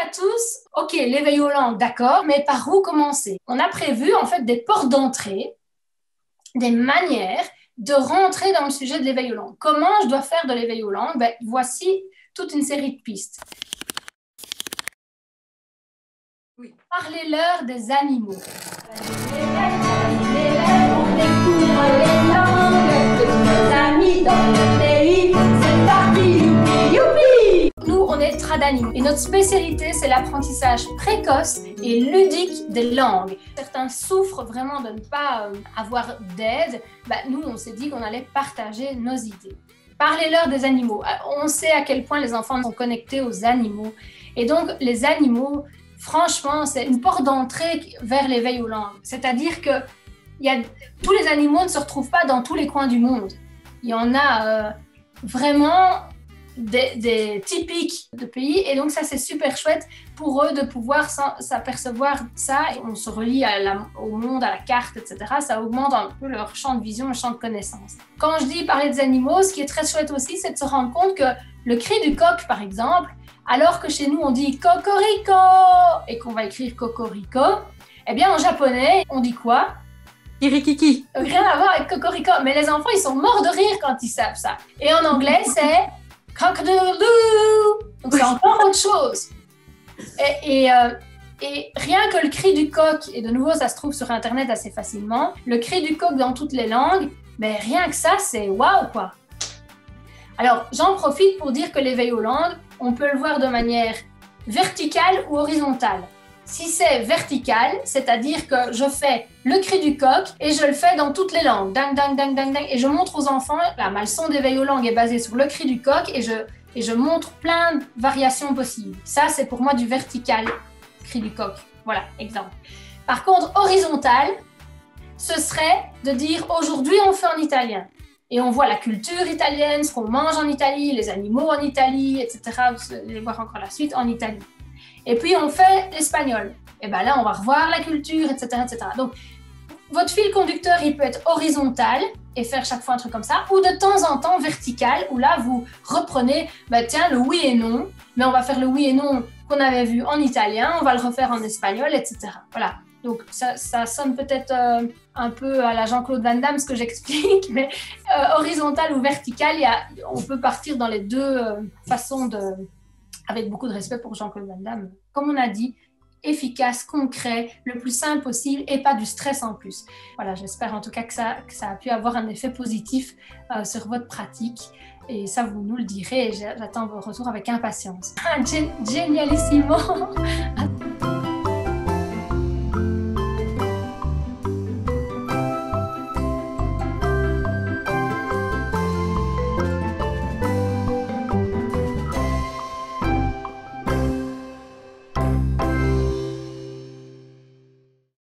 à tous, ok, l'éveil aux langues, d'accord, mais par où commencer? On a prévu en fait des portes d'entrée, des manières de rentrer dans le sujet de l'éveil aux langues. Comment je dois faire de l'éveil aux langues? Ben, voici toute une série de pistes. Oui. Parlez-leur des animaux. On découvre les langues de nos amis dans le pays. C'est parti, youpi, youpi! Nous, on est tradanimaux et notre spécialité, c'est l'apprentissage précoce et ludique des langues. Certains souffrent vraiment de ne pas avoir d'aide. Ben, nous, on s'est dit qu'on allait partager nos idées. Parlez-leur des animaux. On sait à quel point les enfants sont connectés aux animaux. Et donc, les animaux, franchement, c'est une porte d'entrée vers l'éveil aux langues. C'est-à-dire que tous les animaux ne se retrouvent pas dans tous les coins du monde. Il y en a vraiment des typiques de pays. Et donc, ça, c'est super chouette pour eux de pouvoir s'apercevoir de ça. Et on se relie au monde, à la carte, etc. Ça augmente un peu leur champ de vision, leur champ de connaissance. Quand je dis parler des animaux, ce qui est très chouette aussi, c'est de se rendre compte que le cri du coq, par exemple, alors que chez nous, on dit « cocorico » et qu'on va écrire « cocorico », eh bien, en japonais, on dit quoi? Kirikiki. Rien à voir avec cocorico, mais les enfants, ils sont morts de rire quand ils savent ça. Et en anglais, c'est « cock-a-doodle-doo ». Donc, c'est encore autre chose. Et rien que le cri du coq, et de nouveau, ça se trouve sur Internet assez facilement, le cri du coq dans toutes les langues, mais rien que ça, c'est waouh, quoi. Alors, j'en profite pour dire que l'éveil aux langues, on peut le voir de manière verticale ou horizontale. Si c'est vertical, c'est-à-dire que je fais le cri du coq et je le fais dans toutes les langues, ding, ding, ding, ding, ding, et je montre aux enfants, ma leçon d'éveil aux langues est basée sur le cri du coq et je montre plein de variations possibles. Ça, c'est pour moi du vertical, cri du coq. Voilà, exemple. Par contre, horizontal, ce serait de dire aujourd'hui on fait en italien. Et on voit la culture italienne, ce qu'on mange en Italie, les animaux en Italie, etc. Vous allez voir encore la suite en Italie. Et puis on fait l'espagnol. Et bien là, on va revoir la culture, etc., etc. Donc, votre fil conducteur, il peut être horizontal et faire chaque fois un truc comme ça, ou de temps en temps vertical, où là, vous reprenez, ben, tiens, le oui et non, mais on va faire le oui et non qu'on avait vu en italien, on va le refaire en espagnol, etc. Voilà. Donc, ça sonne peut-être un peu à la Jean-Claude Van Damme, ce que j'explique, mais horizontal ou vertical, on peut partir dans les deux façons avec beaucoup de respect pour Jean-Claude Van Damme. Comme on a dit, efficace, concret, le plus simple possible et pas du stress en plus. Voilà, j'espère en tout cas que ça a pu avoir un effet positif sur votre pratique. Et ça, vous nous le direz et j'attends vos retours avec impatience. Génialissimo!